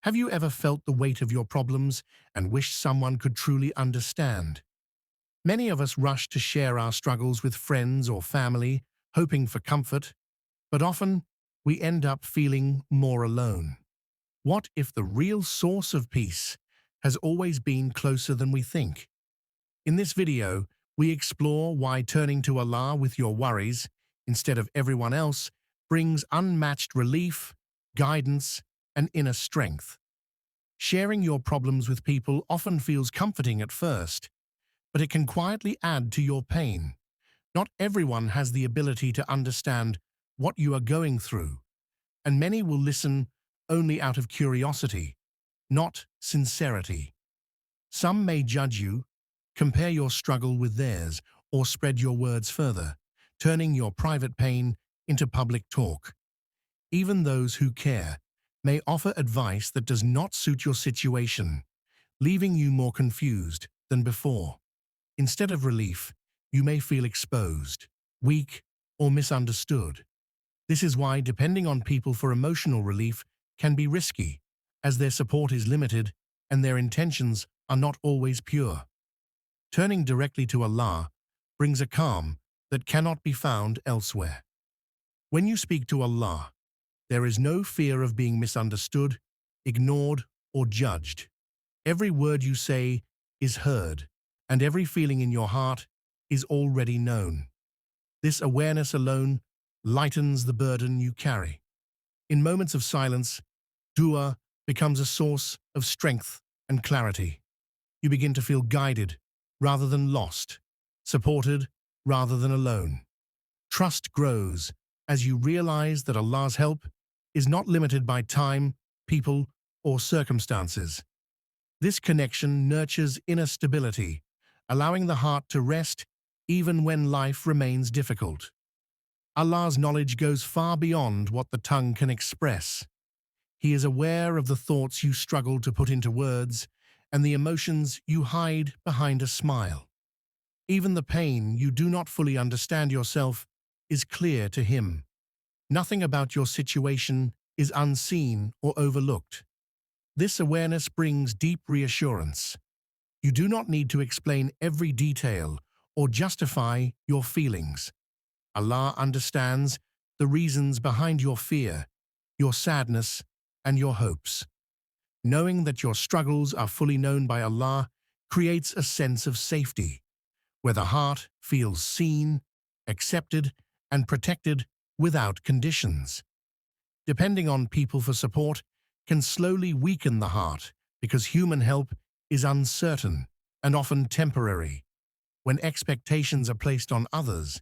Have you ever felt the weight of your problems and wished someone could truly understand? Many of us rush to share our struggles with friends or family, hoping for comfort, but often we end up feeling more alone. What if the real source of peace has always been closer than we think? In this video, we explore why turning to Allah with your worries, instead of everyone else, brings unmatched relief, guidance, and inner strength. Sharing your problems with people often feels comforting at first, but it can quietly add to your pain. Not everyone has the ability to understand what you are going through, and many will listen only out of curiosity, not sincerity. Some may judge you, compare your struggle with theirs, or spread your words further, turning your private pain into public talk. Even those who care may offer advice that does not suit your situation, leaving you more confused than before. Instead of relief, you may feel exposed, weak, or misunderstood. This is why depending on people for emotional relief can be risky, as their support is limited and their intentions are not always pure. Turning directly to Allah brings a calm that cannot be found elsewhere. When you speak to Allah, there is no fear of being misunderstood, ignored, or judged. Every word you say is heard, and every feeling in your heart is already known. This awareness alone lightens the burden you carry. In moments of silence, dua becomes a source of strength and clarity. You begin to feel guided rather than lost, supported rather than alone. Trust grows as you realize that Allah's help is not limited by time, people, or circumstances. This connection nurtures inner stability, allowing the heart to rest even when life remains difficult. Allah's knowledge goes far beyond what the tongue can express. He is aware of the thoughts you struggle to put into words and the emotions you hide behind a smile. Even the pain you do not fully understand yourself is clear to Him. Nothing about your situation is unseen or overlooked. This awareness brings deep reassurance. You do not need to explain every detail or justify your feelings. Allah understands the reasons behind your fear, your sadness, and your hopes. Knowing that your struggles are fully known by Allah creates a sense of safety, where the heart feels seen, accepted, and protected without conditions. Depending on people for support can slowly weaken the heart because human help is uncertain and often temporary. When expectations are placed on others,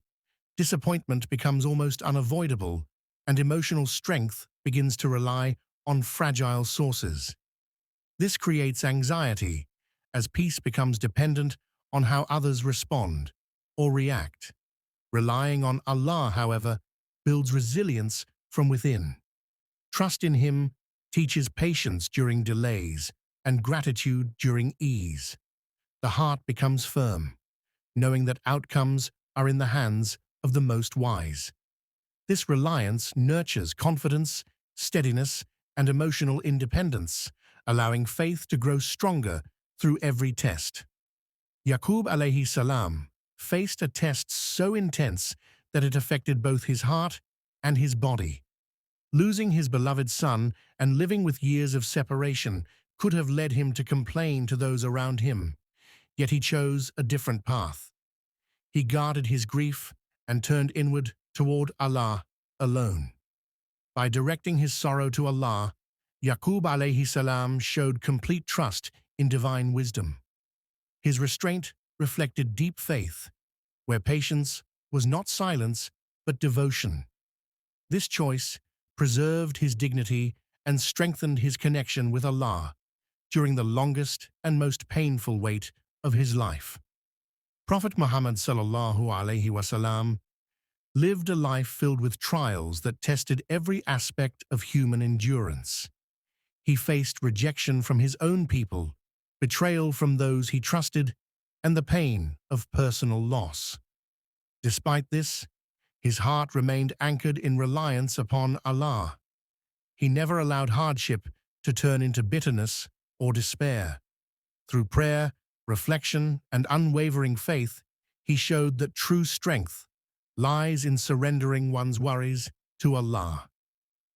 disappointment becomes almost unavoidable and emotional strength begins to rely on fragile sources. This creates anxiety as peace becomes dependent on how others respond or react. Relying on Allah, however, builds resilience from within. Trust in Him teaches patience during delays and gratitude during ease. The heart becomes firm, knowing that outcomes are in the hands of the most wise. This reliance nurtures confidence, steadiness, and emotional independence, allowing faith to grow stronger through every test. Yaqub alayhi salam faced a test so intense that it affected both his heart and his body. Losing his beloved son and living with years of separation could have led him to complain to those around him, yet he chose a different path. He guarded his grief and turned inward toward Allah alone. By directing his sorrow to Allah, Yaqub alayhi salam showed complete trust in divine wisdom. His restraint reflected deep faith, where patience was not silence but devotion. This choice preserved his dignity and strengthened his connection with Allah during the longest and most painful wait of his life. Prophet Muhammad Salallahu Alayhi Wasalam lived a life filled with trials that tested every aspect of human endurance. He faced rejection from his own people, betrayal from those he trusted, and the pain of personal loss. Despite this, his heart remained anchored in reliance upon Allah. He never allowed hardship to turn into bitterness or despair. Through prayer, reflection, and unwavering faith, he showed that true strength lies in surrendering one's worries to Allah.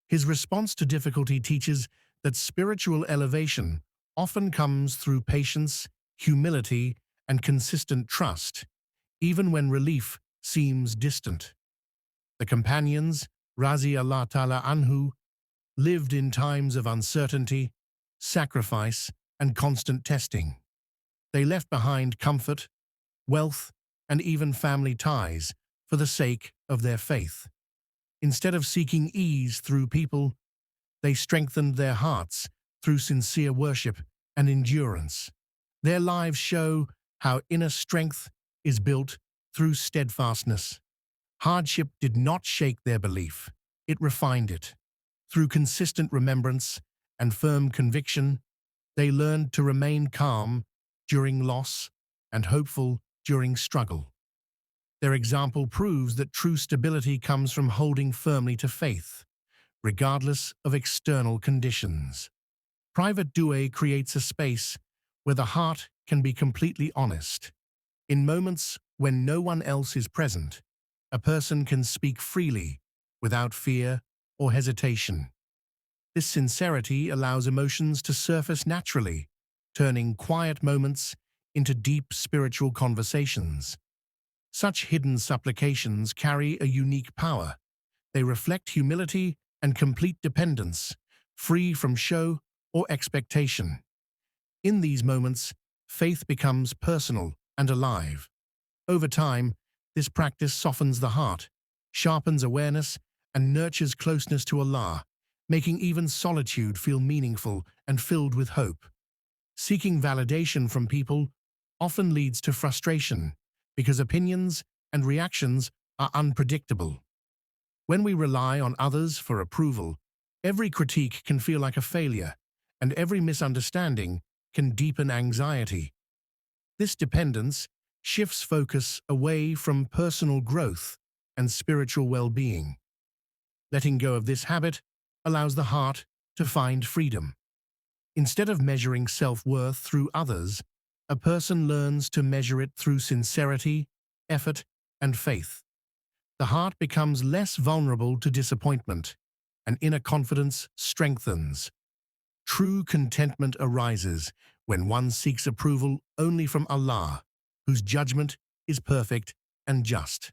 His response to difficulty teaches that spiritual elevation often comes through patience, humility, and consistent trust, even when relief seems distant. The companions, Razi Allah Tala Anhu, lived in times of uncertainty, sacrifice, and constant testing. They left behind comfort, wealth, and even family ties for the sake of their faith. Instead of seeking ease through people, they strengthened their hearts through sincere worship and endurance. Their lives show how inner strength is built through steadfastness. Hardship did not shake their belief, it refined it. Through consistent remembrance and firm conviction, they learned to remain calm during loss and hopeful during struggle. Their example proves that true stability comes from holding firmly to faith, regardless of external conditions. Private dua creates a space where the heart can be completely honest. In moments when no one else is present, a person can speak freely, without fear or hesitation. This sincerity allows emotions to surface naturally, turning quiet moments into deep spiritual conversations. Such hidden supplications carry a unique power. They reflect humility and complete dependence, free from show or expectation. In these moments, faith becomes personal and alive. Over time, this practice softens the heart, sharpens awareness, and nurtures closeness to Allah, making even solitude feel meaningful and filled with hope. Seeking validation from people often leads to frustration because opinions and reactions are unpredictable. When we rely on others for approval, every critique can feel like a failure, and every misunderstanding can deepen anxiety. This dependence shifts focus away from personal growth and spiritual well-being. Letting go of this habit allows the heart to find freedom. Instead of measuring self-worth through others, a person learns to measure it through sincerity, effort, and faith. The heart becomes less vulnerable to disappointment, and inner confidence strengthens. True contentment arises when one seeks approval only from Allah, whose judgment is perfect and just.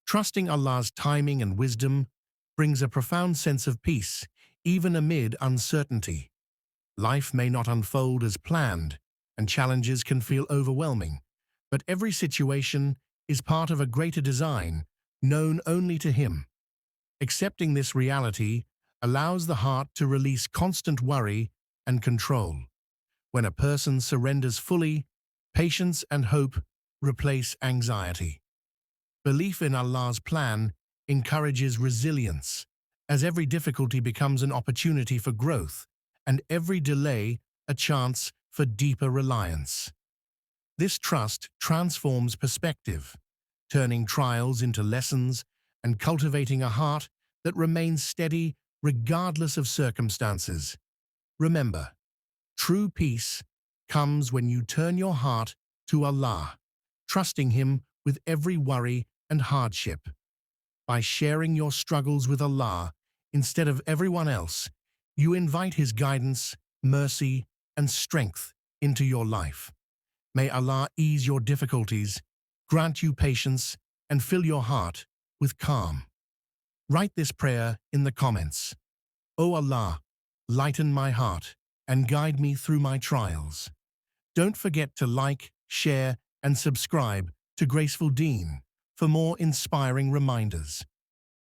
Trusting Allah's timing and wisdom brings a profound sense of peace, even amid uncertainty. Life may not unfold as planned, and challenges can feel overwhelming, but every situation is part of a greater design, known only to Him. Accepting this reality allows the heart to release constant worry and control. When a person surrenders fully, patience and hope replace anxiety. Belief in Allah's plan encourages resilience, as every difficulty becomes an opportunity for growth, and every delay a chance for deeper reliance. This trust transforms perspective, turning trials into lessons and cultivating a heart that remains steady regardless of circumstances. Remember, true peace comes when you turn your heart to Allah, trusting Him with every worry and hardship. By sharing your struggles with Allah instead of everyone else, you invite His guidance, mercy, and strength into your life. May Allah ease your difficulties, grant you patience, and fill your heart with calm. Write this prayer in the comments. O Allah, lighten my heart and guide me through my trials. Don't forget to like, share, and subscribe to Graceful Deen for more inspiring reminders.